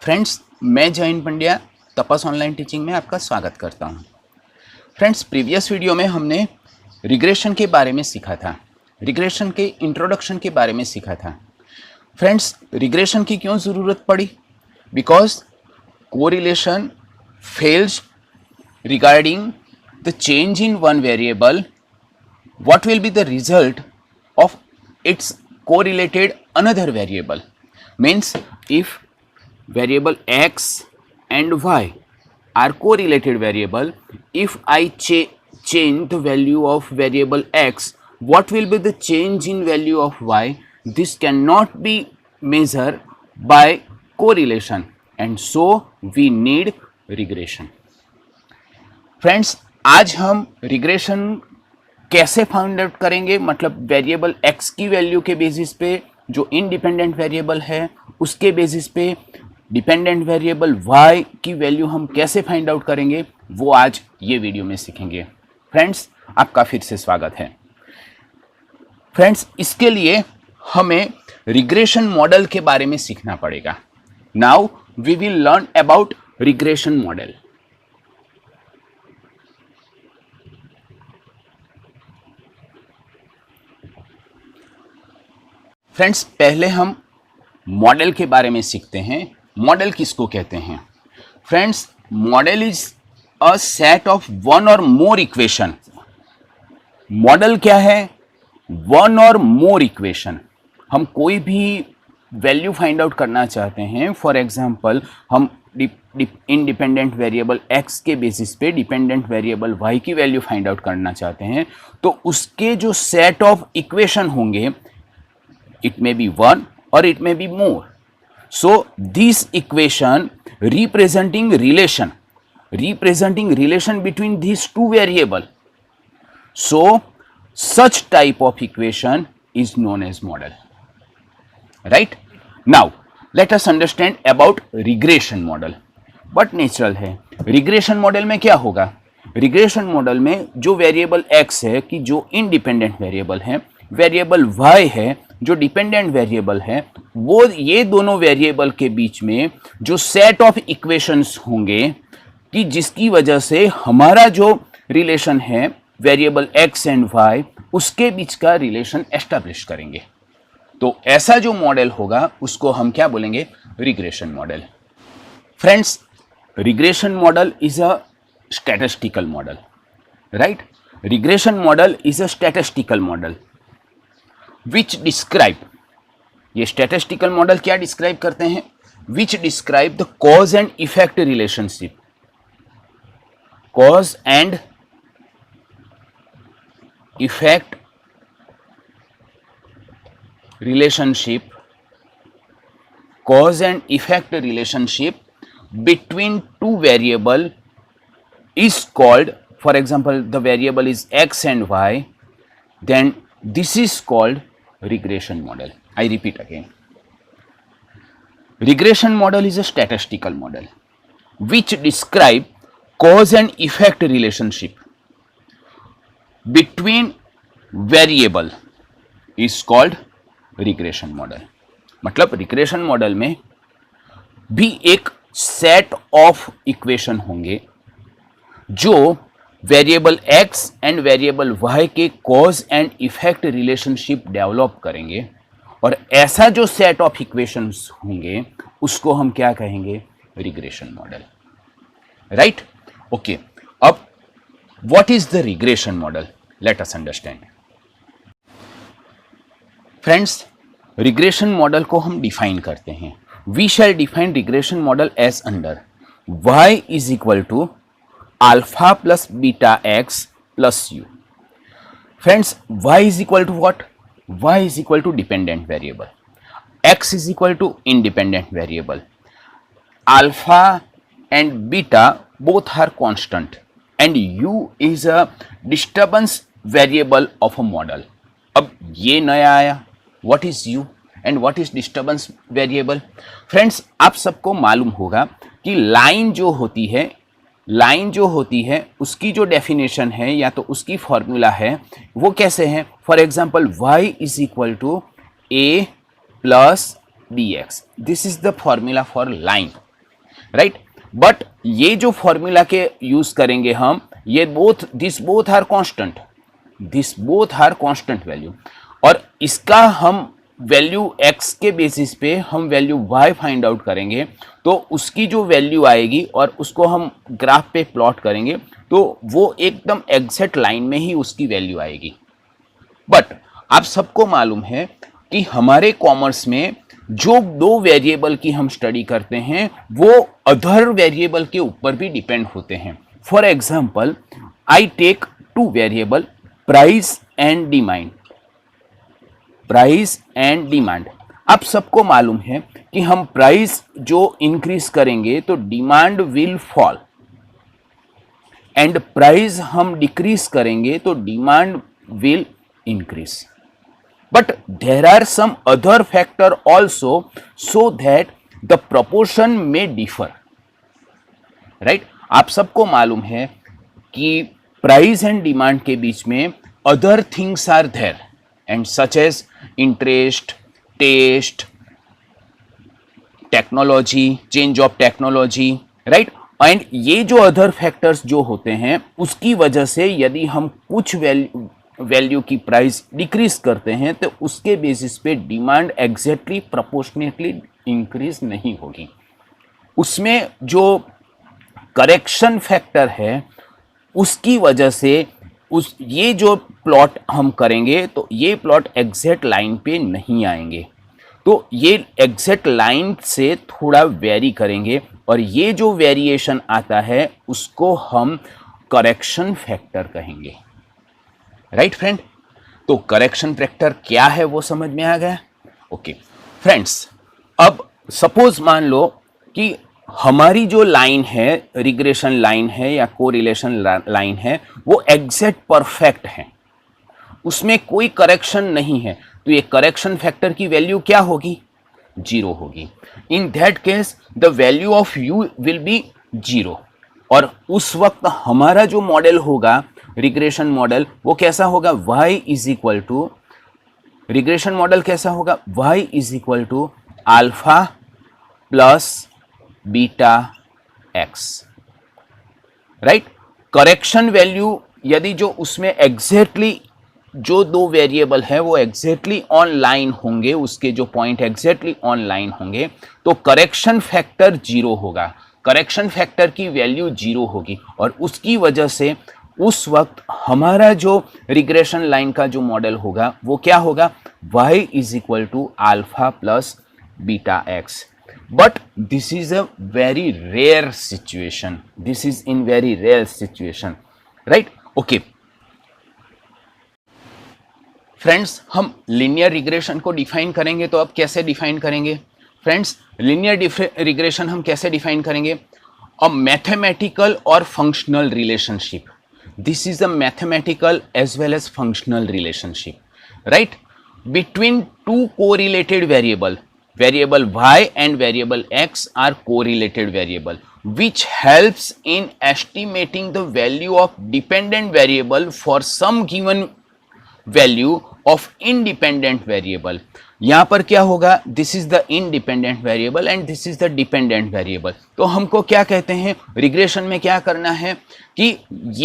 Friends, मैं Jayant Pandya तपस online teaching में आपका स्वागत करता हूं। फ्रेंड्स, प्रीवियस वीडियो में हमने रिग्रेशन के बारे में सीखा था, रिग्रेशन के इंट्रोडक्शन के बारे में सीखा था। फ्रेंड्स, रिग्रेशन की क्यों ज़रूरत पड़ी? Because correlation fails regarding the change in one variable, what will be the result of its correlated another variable? Means if variable x and y are correlated variable, if I change the value of variable x, what will be the change in value of y? This cannot be measured by correlation, and so we need regression. Friends, आज हम regression कैसे find out करेंगे, मतलब variable x की value के basis पे जो independent variable है उसके बेसिस पे डिपेंडेंट वेरिएबल y की वैल्यू हम कैसे फाइंड आउट करेंगे, वो आज ये वीडियो में सीखेंगे। फ्रेंड्स, आपका फिर से स्वागत है। फ्रेंड्स, इसके लिए हमें रिग्रेशन मॉडल के बारे में सीखना पड़ेगा। Now we will learn about regression model. Friends, पहले हम मॉडल के बारे में सीखते हैं। मॉडल किसको कहते हैं? Friends, model is a set of one और मोर इक्वेशन। मॉडल क्या है? वन और मोर इक्वेशन। हम कोई भी वैल्यू फाइंड आउट करना चाहते हैं, फॉर एग्जांपल हम इंडिपेंडेंट वेरिएबल x के बेसिस पे डिपेंडेंट वेरिएबल y की वैल्यू फाइंड आउट करना चाहते हैं, तो उसके जो सेट ऑफ इक्वेशन होंगे, it may be one or it may be more. So this equation representing relation between these two variable. So such type of equation is known as model. Right? Now let us understand about regression model. But natural है, regression model में क्या होगा? Regression model में जो variable x है कि जो independent variable है, वेरिएबल y है जो डिपेंडेंट वेरिएबल है, वो ये दोनों वेरिएबल के बीच में जो सेट ऑफ इक्वेशंस होंगे कि जिसकी वजह से हमारा जो रिलेशन है वेरिएबल x एंड y, उसके बीच का रिलेशन एस्टैब्लिश करेंगे। तो ऐसा जो मॉडल होगा उसको हम क्या बोलेंगे? Regression model. Friends, regression model is a statistical model, right? Regression model is a statistical model which describe, ये स्टैटिस्टिकल मॉडल क्या डिस्क्राइब करते हैं? विच describe the cause and effect relationship, cause and effect relationship, cause and effect relationship between two variable is called, for example the variable is x and y, then this is called regression model. I repeat again, regression model is a statistical model which describe cause and effect relationship between variable is called regression model. मतलब regression model में भी एक set of equation होंगे जो variable x and variable y के cause and effect relationship develop करेंगे, और ऐसा जो सेट ऑफ इक्वेशंस होंगे उसको हम क्या कहेंगे? Regression model, right? ओके, अब what is the regression model? Let us understand. Friends, regression model को हम डिफाइन करते हैं। We shall define regression model as under y is equal to alpha plus beta x plus u। Friends, y is equal to what? y is equal to dependent variable, x is equal to independent variable, alpha and beta both are constant, and u is a disturbance variable of a model. अब ये नया आया, what is u and what is disturbance variable? Friends, आप सबको मालूम होगा कि line जो होती है उसकी जो डेफिनेशन है या तो उसकी फॉर्मूला है वो कैसे है? For example y is equal to a plus bx, this is the formula for line. Right. But ये जो फॉर्मूला के यूज करेंगे हम, ये this both are constant, this both are constant value, और इसका हम वैल्यू x के बेसिस पे हम वैल्यू y फाइंड आउट करेंगे, तो उसकी जो वैल्यू आएगी और उसको हम ग्राफ पे प्लॉट करेंगे तो वो एकदम एग्जैक्ट लाइन में ही उसकी वैल्यू आएगी। बट आप सबको मालूम है कि हमारे कॉमर्स में जो दो वेरिएबल की हम स्टडी करते हैं वो अदर वेरिएबल के ऊपर भी डिपेंड होते हैं। For example, I take two variable, price and demand. Price and demand, आप सबको मालूम है कि हम प्राइस जो इंक्रीज करेंगे तो demand will fall, and price हम डिक्रीज करेंगे तो demand will increase. But there are some other factor also so that the proportion में डिफर, राइट। आप सबको मालूम है कि प्राइस एंड डिमांड के बीच में other things are there, and such as interest, taste, technology, change of technology, right. And ये जो अदर फैक्टर्स जो होते हैं उसकी वजह से यदि हम कुछ वैल्यू की प्राइस डिक्रीज करते हैं तो उसके बेसिस पे डिमांड एग्जैक्टली प्रोपोर्शनेटली इंक्रीज नहीं होगी। उसमें जो करेक्शन फैक्टर है उसकी वजह से ये जो प्लॉट हम करेंगे तो ये प्लॉट एग्जैक्ट लाइन पे नहीं आएंगे, तो ये एग्जैक्ट लाइन से थोड़ा वेरी करेंगे, और ये जो वेरिएशन आता है उसको हम करेक्शन फैक्टर कहेंगे, राइट फ्रेंड। तो करेक्शन फैक्टर क्या है वो समझ में आ गया। ओके फ्रेंड्स, अब सपोज मान लो कि हमारी जो लाइन है, रिग्रेशन लाइन है या कोरिलेशन लाइन है, वो एग्जैक्ट परफेक्ट है, उसमें कोई करेक्शन नहीं है, तो ये करेक्शन फैक्टर की वैल्यू क्या होगी? 0 होगी। In that case the value of u will be 0, और उस वक्त हमारा जो मॉडल होगा, रिग्रेशन मॉडल, वो कैसा होगा? y is equal to, regression model कैसा होगा? y is equal to alpha plus beta x, right. Correction value यदि जो उसमें एग्जैक्टली जो दो वेरिएबल है वो एग्जैक्टली ऑनलाइन होंगे, उसके जो पॉइंट एग्जैक्टली ऑनलाइन होंगे, तो करेक्शन फैक्टर 0 होगा, करेक्शन फैक्टर की वैल्यू 0 होगी, और उसकी वजह से उस वक्त हमारा जो रिग्रेशन लाइन का जो मॉडल होगा वो क्या होगा? y is equal to alpha plus beta x। But this is a very rare situation. This is in very rare situation, right? Okay. Friends, हम लीनियर रिग्रेशन को डिफाइन करेंगे तो अब कैसे डिफाइन करेंगे? फ्रेंड्स, लीनियर रिग्रेशन हम कैसे define करेंगे? अ मैथमेटिकल और functional relationship. This is a mathematical as well as functional relationship, right, between two correlated variable. Variable y and variable x are correlated variable, which helps in estimating the value of dependent variable for some given value of independent variable. यहाँ पर क्या होगा? This is the independent variable and this is the dependent variable. तो हमको क्या कहते हैं? Regression में क्या करना है कि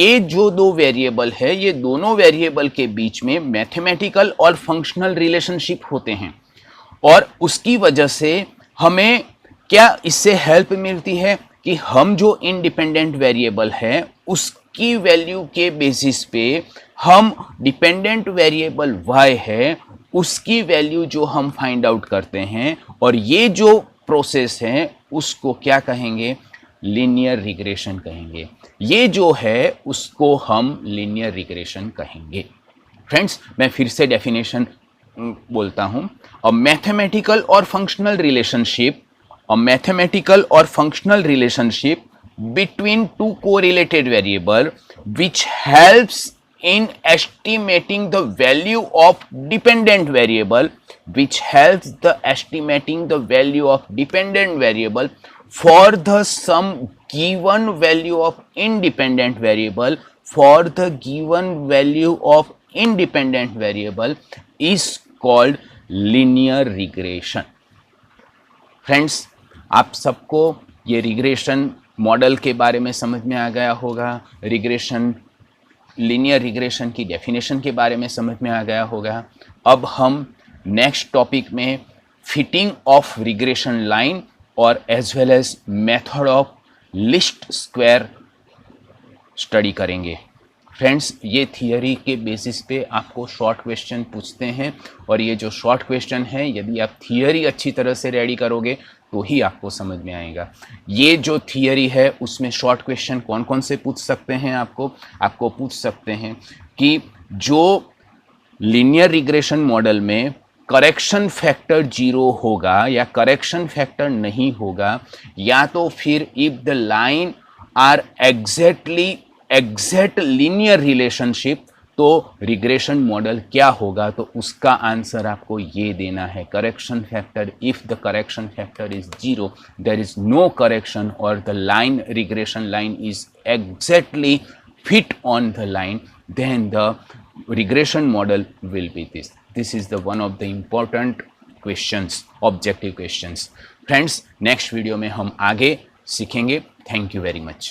ये जो दो वेरिएबल है, ये दोनों वेरिएबल के बीच में मैथमेटिकल और फंक्शनल रिलेशनशिप होते हैं, और उसकी वजह से हमें क्या इससे हेल्प मिलती है कि हम जो इंडिपेंडेंट वेरिएबल है उसकी वैल्यू के बेसिस पे हम डिपेंडेंट वेरिएबल y है उसकी वैल्यू जो हम फाइंड आउट करते हैं, और ये जो प्रोसेस है उसको क्या कहेंगे? लीनियर रिग्रेशन कहेंगे। ये जो है उसको हम लीनियर रिग्रेशन कहेंगे। फ्रेंड्स, मैं फिर से डेफिनेशन बोलता हूं। अ मैथमेटिकल और फंक्शनल रिलेशनशिप, अ मैथमेटिकल और functional relationship between two correlated variable which helps in estimating the value of dependent variable, which helps the estimating the value of dependent variable for the some given value of independent variable, for the given value of independent variable is called linear regression. Friends, आप सबको ये regression model के बारे में समझ में आ गया होगा, रिग्रेशन लीनियर रिग्रेशन की डेफिनेशन के बारे में समझ में आ गया होगा। अब हम नेक्स्ट टॉपिक में फिटिंग ऑफ रिग्रेशन लाइन और as well as method of least square study करेंगे। फ्रेंड्स, ये थियरी के बेसिस पे आपको शॉर्ट क्वेश्चन पूछते हैं और ये जो शॉर्ट क्वेश्चन है यदि आप थियरी अच्छी तरह से रेडी करोगे तो ही आपको समझ में आएगा। ये जो थियरी है उसमें शॉर्ट क्वेश्चन कौन कौन से पूछ सकते हैं आपको पूछ सकते हैं कि जो लीनियर रिग्रेशन मॉडल में करेक्शन फैक्टर 0 होगा या करेक्शन फैक्टर नहीं होगा, या तो फिर if the line are exact linear relationship, तो रिग्रेशन मॉडल क्या होगा, तो उसका आंसर आपको ये देना है correction factor. If the correction factor is 0, there is no correction और the line regression line is exactly fit on the line, then the regression model will be this. This is the one of the important questions, objective questions. Friends, next video में हम आगे सीखेंगे. Thank you very much.